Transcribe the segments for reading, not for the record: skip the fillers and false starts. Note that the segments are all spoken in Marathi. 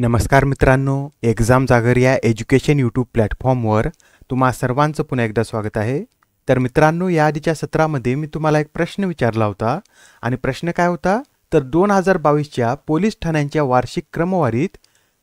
नमस्कार मित्रांनो, एक्झाम जागर या एज्युकेशन यूट्यूब प्लॅटफॉर्मवर तुम्हा सर्वांचं पुन्हा एकदा स्वागत आहे. तर मित्रांनो, या आधीच्या सत्रामध्ये मी तुम्हाला एक प्रश्न विचारला होता आणि प्रश्न काय होता तर 2022च्या पोलीस ठाण्यांच्या वार्षिक क्रमवारीत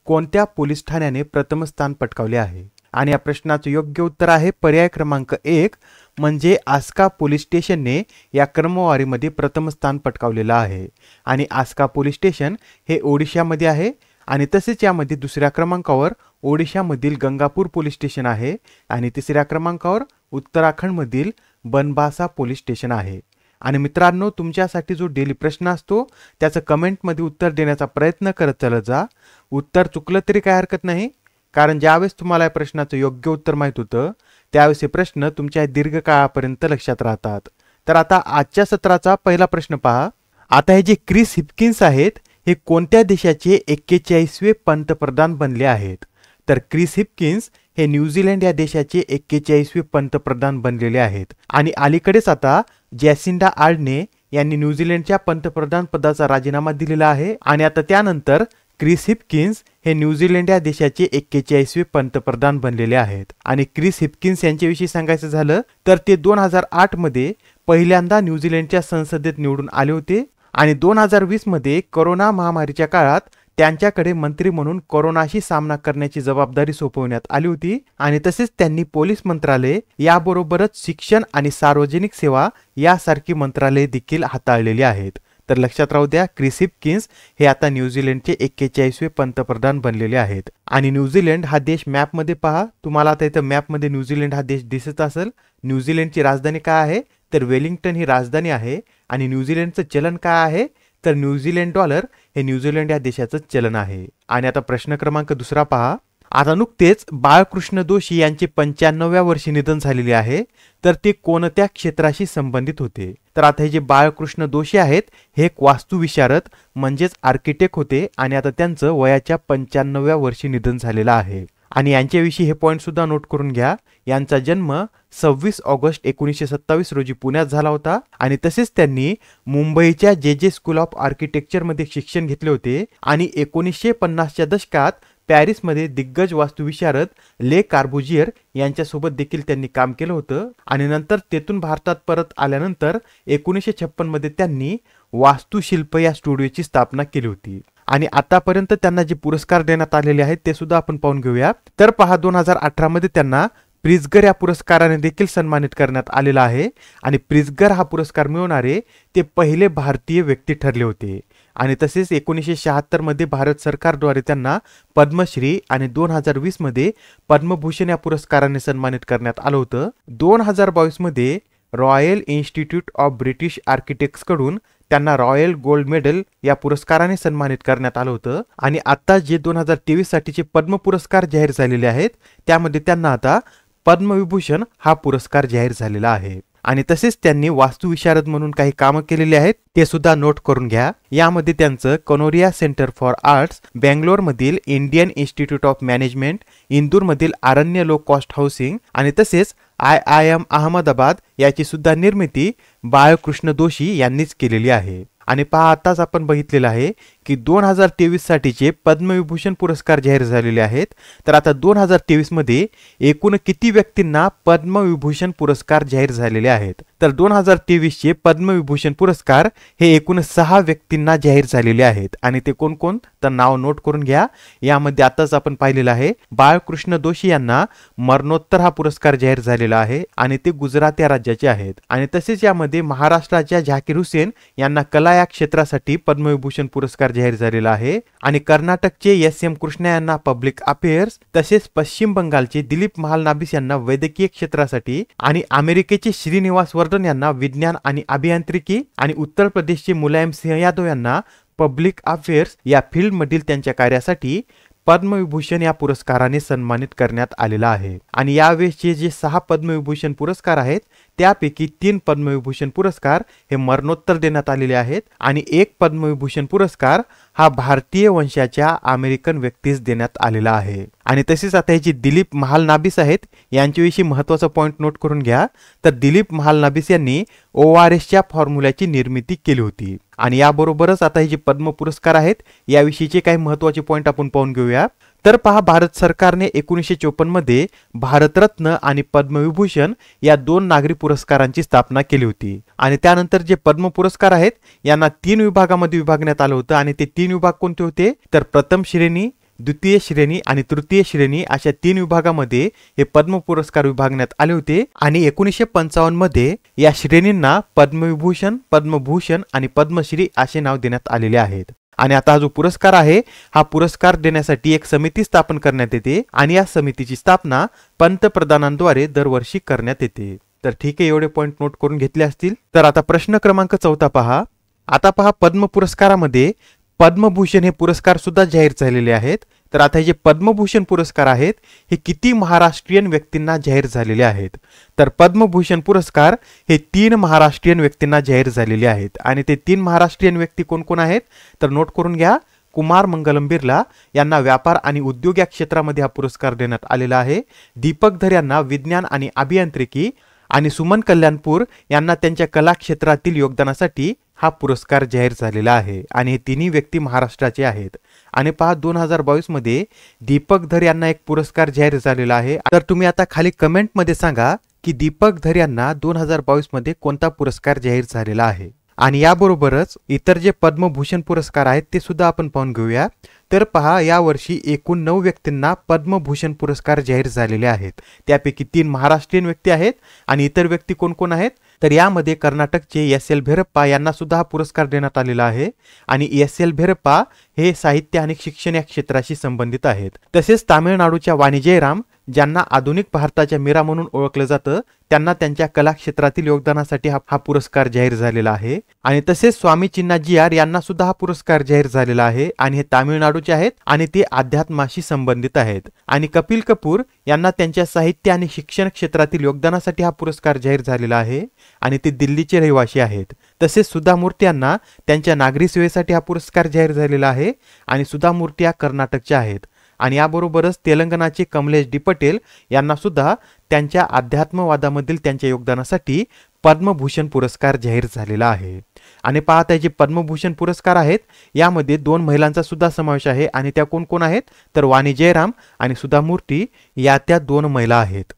कोणत्या पोलीस ठाण्याने प्रथम स्थान पटकावले आहे. आणि या प्रश्नाचं योग्य उत्तर आहे पर्याय क्रमांक 1 म्हणजे आस्का पोलीस स्टेशनने या क्रमवारीमध्ये प्रथम स्थान पटकावलेलं आहे. आणि आस्का पोलीस स्टेशन हे ओडिशामध्ये आहे. आणि तसेच यामध्ये दुसऱ्या क्रमांकावर ओडिशामधील गंगापूर पोलीस स्टेशन आहे आणि तिसऱ्या क्रमांकावर उत्तराखंडमधील बनबासा पोलीस स्टेशन आहे. आणि मित्रांनो, तुमच्यासाठी जो डेली प्रश्न असतो त्याचं कमेंटमध्ये उत्तर देण्याचा प्रयत्न करत चालत जा. उत्तर चुकलं तरी काय हरकत नाही, कारण ज्यावेळेस तुम्हाला या प्रश्नाचं योग्य उत्तर माहीत होतं त्यावेळेस हे प्रश्न तुमच्या दीर्घकाळापर्यंत लक्षात राहतात. तर आता आजच्या सत्राचा पहिला प्रश्न पहा. आता हे जे क्रिस हिपकिन्स आहेत हे कोणत्या देशाचे 41वे पंतप्रधान बनले आहेत. तर क्रिस हिपकिन्स हे न्यूझीलंड या देशाचे 41वे पंतप्रधान बनलेले आहेत. आणि अलीकडेच आता जॅसिंडा आर्डने यांनी न्यूझीलंडच्या पंतप्रधान पदाचा राजीनामा दिलेला आहे. आणि आता त्यानंतर क्रिस हिपकिन्स हे न्यूझीलंड या देशाचे 41वे पंतप्रधान बनलेले आहेत. आणि क्रिस हिपकिन्स यांच्याविषयी सांगायचं झालं तर ते 2008 मध्ये पहिल्यांदा न्यूझीलंडच्या संसदेत निवडून आले होते. आणि 2020 मध्ये कोरोना महामारीच्या काळात त्यांच्याकडे मंत्री म्हणून कोरोनाशी सामना करण्याची जबाबदारी सोपवण्यात आली होती. आणि तसेच त्यांनी पोलीस मंत्रालय याबरोबरच शिक्षण आणि सार्वजनिक सेवा यासारखी मंत्रालय देखील हाताळलेली आहेत. तर लक्षात राहू द्या, क्रिस हिपकिन्स हे आता न्यूझीलंडचे 41वे पंतप्रधान बनलेले आहेत. आणि न्यूझीलंड हा देश मॅपमध्ये पहा. तुम्हाला आता इथं मॅपमध्ये न्यूझीलंड हा देश दिसत असेल. न्यूझीलंडची राजधानी काय आहे तर वेलिंग्टन ही राजधानी आहे. आणि न्यूझीलंडचं चलन काय आहे तर न्यूझीलंड डॉलर हे न्यूझीलंड या देशाचं चलन आहे. आणि आता प्रश्न क्रमांक दुसरा पहा. आता नुकतेच बाळकृष्ण दोशी यांचे 95व्या वर्षी निधन झालेले आहे. तर ते कोणत्या क्षेत्राशी संबंधित होते. तर आता हे जे बाळकृष्ण दोशी आहेत हे एक वास्तुविशारद म्हणजेच आर्किटेक्ट होते. आणि आता त्यांचं वयाच्या 95व्या वर्षी निधन झालेलं आहे. आणि यांच्याविषयी हे पॉईंट सुद्धा नोट करून घ्या. यांचा जन्म 26 ऑगस्ट 1927 रोजी पुण्यात झाला होता. आणि तसेच त्यांनी मुंबईच्या जे स्कूल ऑफ आर्किटेक्चरमध्ये शिक्षण घेतले होते. आणि 1950च्या दशकात पॅरिसमध्ये दिग्गज वास्तुविशारद ले कार्बुजियर यांच्यासोबत देखील त्यांनी काम केलं होतं. आणि नंतर तेथून भारतात परत आल्यानंतर 1956 मध्ये त्यांनी वास्तुशिल्प या स्टुडिओची स्थापना केली होती. आणि आतापर्यंत त्यांना जे पुरस्कार देण्यात आलेले आहेत ते सुद्धा आपण पाहून घेऊया. तर पहा, 2018 मध्ये त्यांना प्रिझ्गर या पुरस्काराने देखील सन्मानित करण्यात आलेला आहे. आणि प्रिझ्गर हा पुरस्कार मिळवणारे ते पहिले भारतीय व्यक्ती ठरले होते. आणि तसेच 1976 मध्ये भारत सरकारद्वारे त्यांना पद्मश्री आणि 2020 मध्ये पद्मभूषण या पुरस्काराने सन्मानित करण्यात आलं होतं. 2022 मध्ये royal institute of British architects कडून त्यांना रॉयल गोल्ड मेडल या पुरस्काराने सन्मानित करण्यात आलं होतं. आणि आता जे 2023 साठीचे पद्म पुरस्कार जाहीर झालेले आहेत त्यामध्ये त्यांना आता पद्मविभूषण हा पुरस्कार जाहीर झालेला आहे. आणि तसेच त्यांनी वास्तुविशारद म्हणून काही कामं केलेली आहेत ते सुद्धा नोट करून घ्या. यामध्ये त्यांचं कनोरिया सेंटर फॉर आर्ट्स, बेंगलोरमधील इंडियन इन्स्टिट्यूट ऑफ मॅनेजमेंट, इंदूरमधील आरण्य लो कॉस्ट हाऊसिंग आणि तसेच IIM अहमदाबाद याची सुद्धा निर्मिती बाळकृष्ण दोशी यांनीच केलेली आहे. आणि पहा, आताच आपण बघितलेलं आहे की 2023 साठीचे पद्मविभूषण पुरस्कार जाहीर झालेले आहेत. तर आता 2023 मध्ये एकूण किती व्यक्तींना पद्मविभूषण पुरस्कार जाहीर झालेले आहेत. तर 2023 चे पद्मविभूषण पुरस्कार हे एकूण 6 व्यक्तींना जाहीर झालेले आहेत. आणि ते कोण कोण तर नाव नोट करून घ्या. यामध्ये आताच आपण पाहिलेलं आहे बाळकृष्ण दोशी यांना मरणोत्तर हा पुरस्कार जाहीर झालेला आहे आणि ते गुजरात या राज्याचे आहेत. आणि तसेच यामध्ये महाराष्ट्राच्या झाकीर हुसेन यांना कला या क्षेत्रासाठी पद्मविभूषण पुरस्कार जाहीर झालेला आहे. आणि कर्नाटकचे SM कृष्णा यांना पब्लिक अफेअर्स, तसेच पश्चिम बंगालचे दिलीप महालनाबिस यांना वैद्यकीय क्षेत्रासाठी, आणि अमेरिकेचे श्रीनिवास वर्धन यांना विज्ञान आणि अभियांत्रिकी, आणि उत्तर प्रदेशचे मुलायम सिंह यादव यांना पब्लिक अफेअर्स या फील्डमधील त्यांच्या कार्यासाठी पद्मविभूषण या पुरस्काराने सन्मानित करण्यात आलेला आहे। आणि यावेळेसचे जे 6 पद्मविभूषण पुरस्कार आहेत त्यापैकी 3 पद्मविभूषण पुरस्कार हे मरणोत्तर देण्यात आलेले आहेत आणि 1 पद्मविभूषण पुरस्कार हा भारतीय वंशाच्या अमेरिकन व्यक्तीस देण्यात आलेला आहे। आणि तसेच आता हे जे दिलीप महालनाबिस आहेत यांच्याविषयी महत्त्वाचा पॉइंट नोट करून घ्या। तर दिलीप महालनाबिस यांनी ORSच्या फॉर्म्युल्याची निर्मिती केली होती। आणि याबरोबरच आता हे जे पद्म पुरस्कार आहेत याविषयीचे काही महत्त्वाचे पॉइंट आपण पाहून घेऊया। तर पहा, भारत सरकारने 1954 मध्ये भारतरत्न आणि पद्मविभूषण या 2 नागरी पुरस्कारांची स्थापना केली होती। आणि त्यानंतर जे पद्म पुरस्कार आहेत यांना 3 विभागामध्ये विभागण्यात आलं होतं आणि ते 3 विभाग कोणते होते तर प्रथम श्रेणी, द्वितीय श्रेणी आणि तृतीय श्रेणी अशा 3 विभागामध्ये हे पद्म पुरस्कार विभागण्यात आले होते। आणि 1955 मध्ये या श्रेणींना पद्मविभूषण, पद्मभूषण आणि पद्मश्री असे नाव देण्यात आलेले आहेत। आणि आता हा जो पुरस्कार आहे हा पुरस्कार देण्यासाठी एक समिती स्थापन करण्यात येते आणि या समितीची स्थापना पंतप्रधानांद्वारे दरवर्षी करण्यात येते। तर ठीक आहे, एवढे पॉइंट नोट करून घेतले असतील। तर आता प्रश्न क्रमांक 14 पहा। आता पहा, पद्म पुरस्कारामध्ये पद्मभूषण हे पुरस्कार सुद्धा जाहीर झालेले आहेत। तर आता हे जे पद्मभूषण पुरस्कार आहेत हे किती महाराष्ट्रीयन व्यक्तींना जाहीर झालेले आहेत तर पद्मभूषण पुरस्कार हे 3 महाराष्ट्रीयन व्यक्तींना जाहीर झालेले आहेत। आणि ते 3 महाराष्ट्रीयन व्यक्ती कोण कोण आहेत तर नोट करून घ्या। कुमार मंगलम बिर्ला यांना व्यापार आणि उद्योग या क्षेत्रामध्ये हा पुरस्कार देण्यात आलेला आहे। दीपक धर यांना विज्ञान आणि अभियांत्रिकी आणि सुमन कल्याणपूर यांना त्यांच्या कला क्षेत्रातील योगदानासाठी हा पुरस्कार जाहीर झालेला आहे। आणि हे तिन्ही व्यक्ती महाराष्ट्राचे आहेत। आणि पहा, 2022 मध्ये दीपक धर यांना एक पुरस्कार जाहीर झालेला आहे। तर तुम्ही आता खाली कमेंट मध्ये सांगा की दीपक धर यांना 2022 मध्ये कोणता पुरस्कार जाहीर झालेला आहे। आणि याबरोबरच इतर जे पद्मभूषण पुरस्कार आहेत ते सुद्धा आपण पाहून घेऊया। तर पहा, यावर्षी एकूण 9 व्यक्तींना पद्मभूषण पुरस्कार जाहीर झालेले आहेत। त्यापैकी 3 महाराष्ट्रीयन व्यक्ती आहेत आणि इतर व्यक्ती कोण कोण आहेत तर यामध्ये कर्नाटकचे SL भैरप्पा यांना सुद्धा हा पुरस्कार देण्यात आलेला आहे। आणि SL भैरप्पा हे साहित्य आणि शिक्षण या क्षेत्राशी संबंधित आहेत। तसेच तामिळनाडूच्या वाणी जयराम ज्यांना आधुनिक भारताच्या मीरा म्हणून ओळखलं जातं त्यांना त्यांच्या कला क्षेत्रातील योगदानासाठी हा पुरस्कार जाहीर झालेला आहे। आणि तसेच स्वामी चिन्नाजीआर यांना सुद्धा हा पुरस्कार जाहीर झालेला आहे आणि हे तामिळनाडूचे आहेत आणि ते अध्यात्माशी संबंधित आहेत। आणि कपिल कपूर यांना त्यांच्या साहित्य आणि शिक्षण क्षेत्रातील योगदानासाठी हा पुरस्कार जाहीर झालेला आहे आणि ते दिल्लीचे रहिवासी आहेत। तसेच सुधा मूर्ती यांना त्यांच्या नागरी सेवेसाठी हा पुरस्कार जाहीर झालेला आहे आणि सुधा मूर्ती या कर्नाटकच्या आहेत। आणि याबरोबरच तेलंगणाचे कमलेश डी पटेल यांना सुद्धा त्यांच्या अध्यात्मवादामधील त्यांच्या योगदानासाठी पद्मभूषण पुरस्कार जाहीर झालेला आहे। आणि पाहता जे पद्मभूषण पुरस्कार आहेत यामध्ये 2 महिलांचा सुद्धा समावेश आहे आणि त्या कोण कोण आहेत तर वाणी जयराम आणि सुधा मूर्ती या त्या 2 महिला आहेत।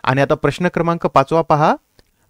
आणि आता प्रश्न क्रमांक 5 पहा।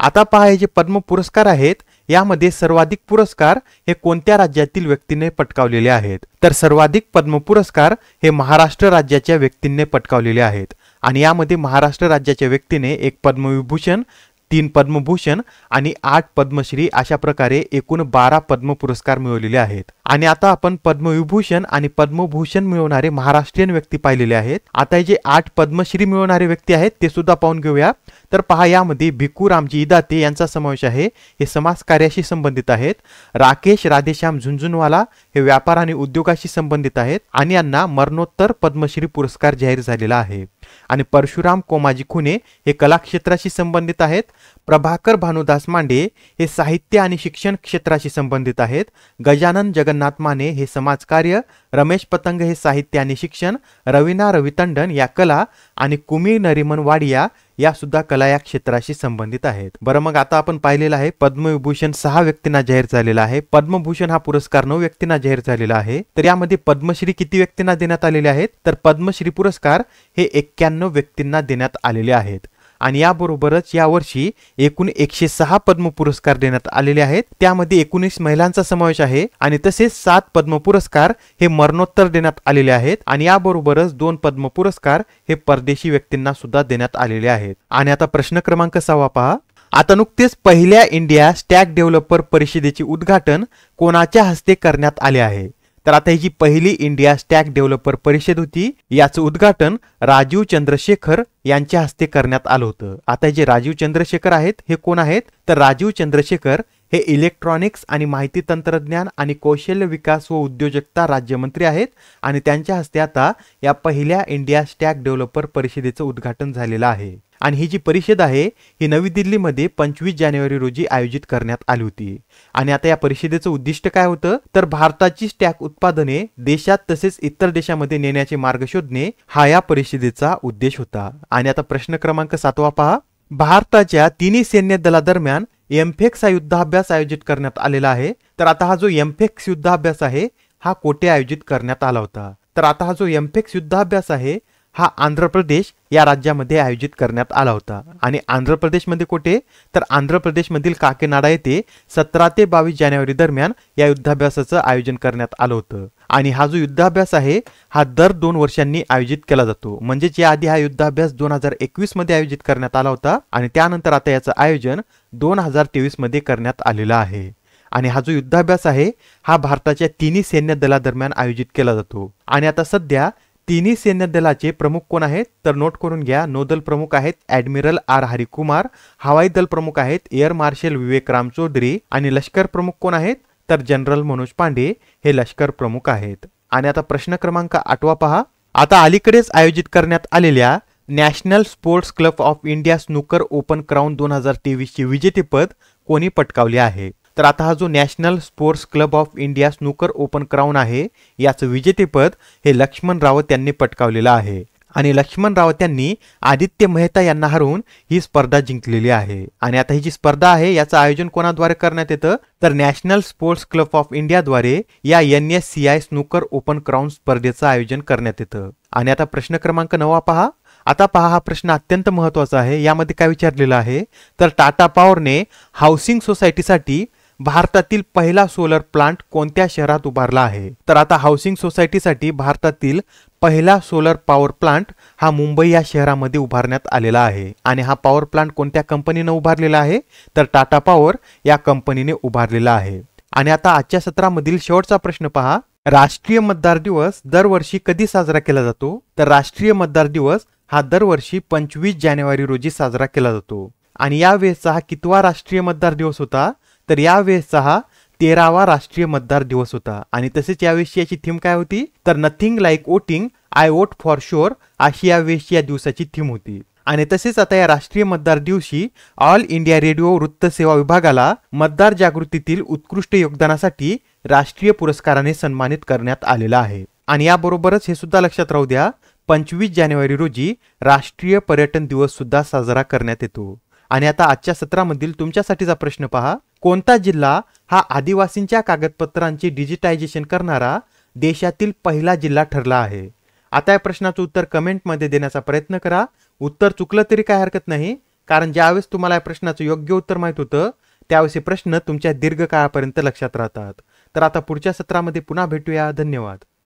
आता पहा, हे जे पद्म पुरस्कार आहेत यामध्ये सर्वाधिक पुरस्कार हे कोणत्या राज्यातील व्यक्तीने पटकावलेले आहेत तर सर्वाधिक पद्म पुरस्कार हे महाराष्ट्र राज्याच्या व्यक्तीने पटकावलेले आहेत। आणि यामध्ये महाराष्ट्र राज्याच्या व्यक्तीने 1 पद्मविभूषण, 3 पद्मभूषण आणि 8 पद्मश्री अशा प्रकारे एकूण 12 पद्म पुरस्कार मिळवलेले आहेत। आणि आता आपण पद्मविभूषण आणि पद्मभूषण मिळवणारे महाराष्ट्रीयन व्यक्ती पाहिलेले आहेत। आता हे जे 8 पद्मश्री मिळवणारे व्यक्ती आहेत ते सुद्धा पाहून घेऊया। तर पहा, यामध्ये भिकू रामजी इदाते यांचा समावेश आहे, हे समाज कार्याशी संबंधित आहेत। राकेश राधेश्याम झुंझुनवाला हे व्यापार आणि उद्योगाशी संबंधित आहेत आणि यांना मरणोत्तर पद्मश्री पुरस्कार जाहीर झालेला आहे। आणि परशुराम कोमाजी खुने हे कला क्षेत्राशी संबंधित आहेत। प्रभाकर भानुदास मांडे हे साहित्य आणि शिक्षण क्षेत्राशी संबंधित आहेत। गजानन जगन्नाथ माने हे समाजकार्य, रमेश पतंग हे साहित्य आणि शिक्षण, रवीना रवितंडन या कला आणि कुमी नरिमन वाडिया या सुद्धा कला या क्षेत्राशी संबंधित आहेत। बरं, मग आता आपण पाहिलेलं आहे पद्मविभूषण 6 व्यक्तींना जाहीर झालेला आहे, पद्मभूषण हा पुरस्कार 9 व्यक्तींना जाहीर झालेला आहे। तर यामध्ये पद्मश्री किती व्यक्तींना देण्यात आलेले आहेत तर पद्मश्री पुरस्कार हे 91 व्यक्तींना देण्यात आलेले आहेत। आणि याबरोबरच यावर्षी एकूण 106 पद्म पुरस्कार देण्यात आलेले आहेत। त्यामध्ये 19 महिलांचा समावेश आहे आणि तसेच 7 पद्म पुरस्कार हे मरणोत्तर देण्यात आलेले आहेत। आणि याबरोबरच 2 पद्म पुरस्कार हे परदेशी व्यक्तींना सुद्धा देण्यात आलेले आहेत। आणि आता प्रश्न क्रमांक 6 पहा। आता नुकतेच पहिल्या इंडिया स्टॅक डेव्हलपर परिषदेचे उद्घाटन कोणाच्या हस्ते करण्यात आले आहे तर आता ही जी पहिली इंडिया स्टॅक डेव्हलपर परिषद होती याचं उद्घाटन राजीव चंद्रशेखर यांच्या हस्ते करण्यात आलं होतं। आता जे राजीव चंद्रशेखर आहेत हे कोण आहेत तर राजीव चंद्रशेखर हे इलेक्ट्रॉनिक्स आणि माहिती तंत्रज्ञान आणि कौशल्य विकास व उद्योजकता राज्यमंत्री आहेत आणि त्यांच्या हस्ते आता या पहिल्या इंडिया स्टॅक डेव्हलपर परिषदेचं उद्घाटन झालेलं आहे। आणि ही जी परिषद आहे ही नवी दिल्लीमध्ये 25 जानेवारी रोजी आयोजित करण्यात आली होती। आणि आता या परिषदेचं उद्दिष्ट काय होतं तर भारताची स्टॅक उत्पादने देशात तसेच इतर देशांमध्ये नेण्याचे मार्ग शोधणे हा या परिषदेचा उद्देश होता। आणि आता प्रश्न क्रमांक 7 पहा, भारताच्या तिन्ही सैन्य दलादरम्यान एमफेक्स हा युद्धाभ्यास आयोजित करण्यात आलेला आहे। तर आता हा जो एमफेक्स युद्धाभ्यास आहे हा कोठे आयोजित करण्यात आला होता तर आता हा जो एमफेक्स युद्धाभ्यास आहे हा आंध्र प्रदेश या राज्यामध्ये आयोजित करण्यात आला होता। आणि आंध्र प्रदेशमध्ये कोठे तर आंध्र प्रदेशमधील काकीनाडा येथे 17 ते 22 जानेवारी दरम्यान या युद्धाभ्यासाचं आयोजन करण्यात आलं होतं। आणि हा जो युद्धाभ्यास आहे हा दर 2 वर्षांनी आयोजित केला जातो। म्हणजे या आधी हा युद्धाभ्यास 2021 मध्ये आयोजित करण्यात आला होता आणि त्यानंतर आता याचं आयोजन 2023 मध्ये करण्यात आलेलं आहे। आणि हा जो युद्धाभ्यास आहे हा भारताच्या तिन्ही सैन्य दलादरम्यान आयोजित केला जातो। आणि आता सध्या तिन्ही सैन्य दलाचे प्रमुख कोण आहेत तर नोट करून घ्या। नौदल प्रमुख आहेत ॲडमिरल आर हरिकुमार, हवाई दल प्रमुख आहेत एअर मार्शल विवेक राम चौधरी आणि लष्कर प्रमुख कोण आहेत तर जनरल मनोज पांडे हे लष्कर प्रमुख आहेत। आणि आता प्रश्न क्रमांक 8 पहा, आता अलीकडेच आयोजित करण्यात आलेल्या national sports club of India snooker open crown 2023 चे विजेतेपद कोणी पटकावले आहे तर आता हा जो national sports club of India snooker open crown आहे याचं विजेतेपद हे लक्ष्मण रावत यांनी पटकावलेलं आहे। आणि लक्ष्मण रावत यांनी आदित्य मेहता यांना हरवून ही स्पर्धा जिंकलेली आहे। आणि आता ही जी स्पर्धा आहे याचं आयोजन कोणाद्वारे करण्यात येतं तर national sports club of India द्वारे या NSCI स्नूकर ओपन क्राउन स्पर्धेचं आयोजन करण्यात येतं। आणि आता प्रश्न क्रमांक 9 पहा, आता पहा हा प्रश्न अत्यंत महत्त्वाचा आहे। यामध्ये काय विचारलेलं आहे तर टाटा पॉवरने हाऊसिंग सोसायटीसाठी भारतातील पहिला सोलर प्लांट कोणत्या शहरात उभारला आहे तर आता हाऊसिंग सोसायटीसाठी भारतातील पहिला सोलर पॉवर प्लांट हा मुंबई या शहरामध्ये उभारण्यात आलेला आहे। आणि हा पॉवर प्लांट कोणत्या कंपनीने उभारलेला आहे तर टाटा पॉवर या कंपनीने उभारलेला आहे। आणि आता आजच्या सत्रामधील शेवटचा प्रश्न पहा, राष्ट्रीय मतदार दिवस दरवर्षी कधी साजरा केला जातो तर राष्ट्रीय मतदार दिवस हा दरवर्षी 25 जानेवारी रोजी साजरा केला जातो। आणि यावेळेचा हा कितवा राष्ट्रीय मतदार दिवस होता तर यावेळेचा हा 13वा राष्ट्रीय मतदार दिवस होता। आणि तसेच यावेळेची याची थीम काय होती तर nothing like voting I vote for sure अशी यावेळेची या दिवसाची थीम होती। आणि तसेच आता या राष्ट्रीय मतदार दिवशी ऑल इंडिया रेडिओ वृत्त सेवा विभागाला मतदार जागृतीतील उत्कृष्ट योगदानासाठी राष्ट्रीय पुरस्काराने सन्मानित करण्यात आलेलं आहे। आणि याबरोबरच हे सुद्धा लक्षात राहू द्या 25 जानेवारी रोजी राष्ट्रीय पर्यटन दिवस सुद्धा साजरा करण्यात येतो। आणि आता आजच्या सत्रामधील तुमच्यासाठीचा प्रश्न पहा, कोणता जिल्हा हा आदिवासींच्या कागदपत्रांचे डिजिटायझेशन करणारा देशातील पहिला जिल्हा ठरला आहे। आता या प्रश्नाचं उत्तर कमेंटमध्ये देण्याचा प्रयत्न करा। उत्तर चुकलं तरी काय हरकत नाही, कारण ज्यावेळेस तुम्हाला या प्रश्नाचं योग्य उत्तर माहित होतं त्यावेळेस हे प्रश्न तुमच्या दीर्घकाळापर्यंत लक्षात राहतात। तर आता पुढच्या सत्रामध्ये पुन्हा भेटूया। धन्यवाद।